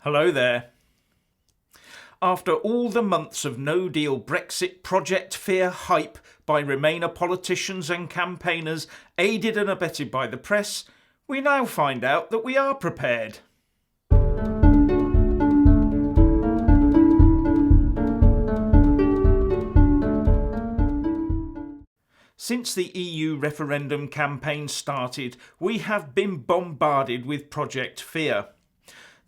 Hello there. After all the months of no-deal Brexit project fear hype by Remainer politicians and campaigners, aided and abetted by the press, we now find out that we are prepared. Since the EU referendum campaign started, we have been bombarded with Project Fear.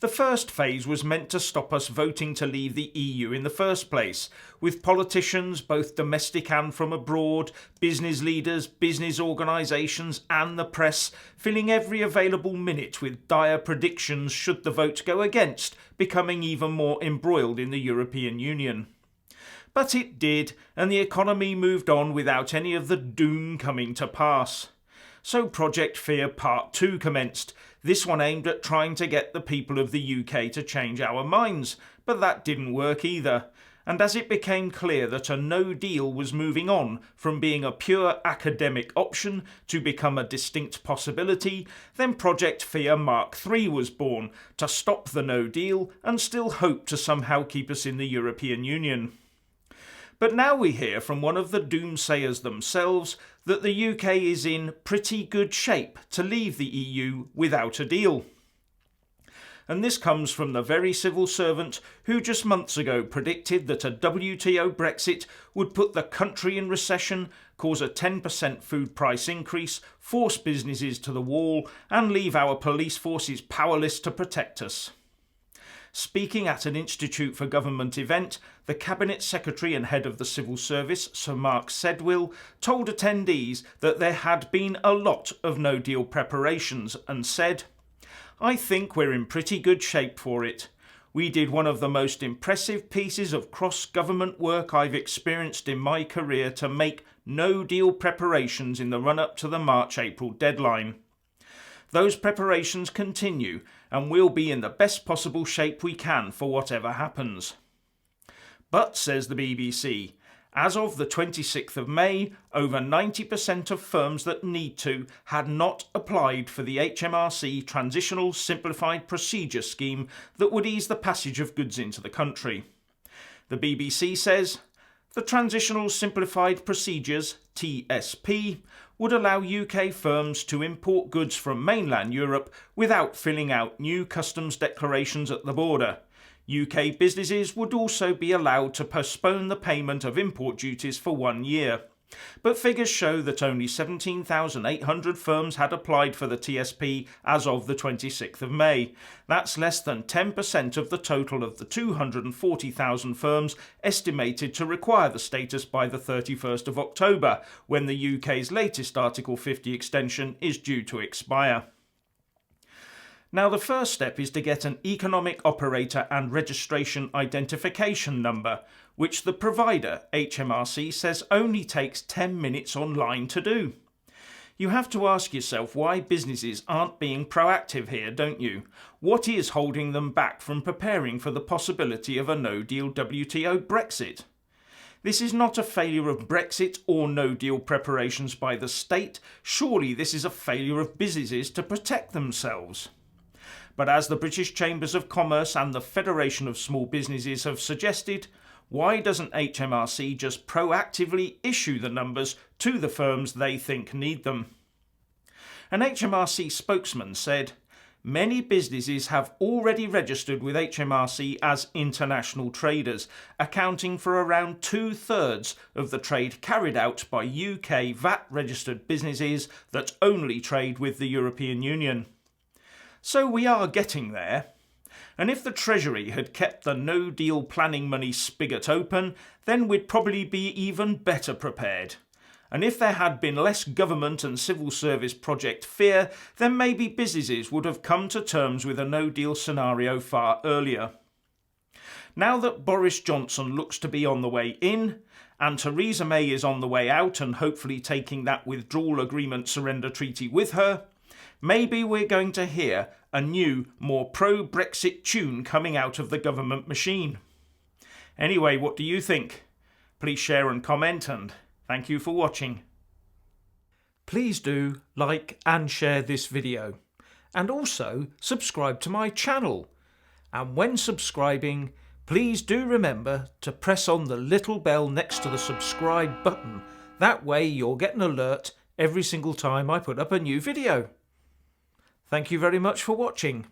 The first phase was meant to stop us voting to leave the EU in the first place, with politicians, both domestic and from abroad, business leaders, business organisations and the press filling every available minute with dire predictions should the vote go against, becoming even more embroiled in the European Union. But it did, and the economy moved on without any of the doom coming to pass. So Project Fear Part 2 commenced, this one aimed at trying to get the people of the UK to change our minds, but that didn't work either. And as it became clear that a no deal was moving on from being a pure academic option to become a distinct possibility, then Project Fear Mark 3 was born to stop the no deal and still hope to somehow keep us in the European Union. But now we hear from one of the doomsayers themselves that the UK is in pretty good shape to leave the EU without a deal. And this comes from the very civil servant who just months ago predicted that a WTO Brexit would put the country in recession, cause a 10% food price increase, force businesses to the wall and leave our police forces powerless to protect us. Speaking at an Institute for Government event, the Cabinet Secretary and Head of the Civil Service, Sir Mark Sedwill, told attendees that there had been a lot of no-deal preparations and said, "I think we're in pretty good shape for it. We did one of the most impressive pieces of cross-government work I've experienced in my career to make no-deal preparations in the run-up to the March-April deadline. Those preparations continue and we'll be in the best possible shape we can for whatever happens." But, says the BBC, as of the 26th of May, over 90% of firms that need to had not applied for the HMRC Transitional Simplified Procedure Scheme that would ease the passage of goods into the country. The BBC says, the Transitional Simplified Procedures, TSP, would allow UK firms to import goods from mainland Europe without filling out new customs declarations at the border. UK businesses would also be allowed to postpone the payment of import duties for 1 year. But figures show that only 17,800 firms had applied for the TSP as of the 26th of May. That's less than 10% of the total of the 240,000 firms estimated to require the status by the 31st of October, when the UK's latest Article 50 extension is due to expire. Now, the first step is to get an economic operator and registration identification number, which the provider, HMRC, says only takes 10 minutes online to do. You have to ask yourself why businesses aren't being proactive here, don't you? What is holding them back from preparing for the possibility of a no-deal WTO Brexit? This is not a failure of Brexit or no-deal preparations by the state. Surely this is a failure of businesses to protect themselves. But as the British Chambers of Commerce and the Federation of Small Businesses have suggested, why doesn't HMRC just proactively issue the numbers to the firms they think need them? An HMRC spokesman said, "Many businesses have already registered with HMRC as international traders, accounting for around 2/3 of the trade carried out by UK VAT-registered businesses that only trade with the European Union." So we are getting there. And if the Treasury had kept the no-deal planning money spigot open, then we'd probably be even better prepared. And if there had been less government and civil service project fear, then maybe businesses would have come to terms with a no-deal scenario far earlier. Now that Boris Johnson looks to be on the way in, and Theresa May is on the way out and hopefully taking that withdrawal agreement surrender treaty with her, maybe we're going to hear a new, more pro-Brexit tune coming out of the government machine. Anyway, what do you think? Please share and comment, and thank you for watching. Please do like and share this video, and also subscribe to my channel. And when subscribing, please do remember to press on the little bell next to the subscribe button. That way you'll get an alert every single time I put up a new video. Thank you very much for watching.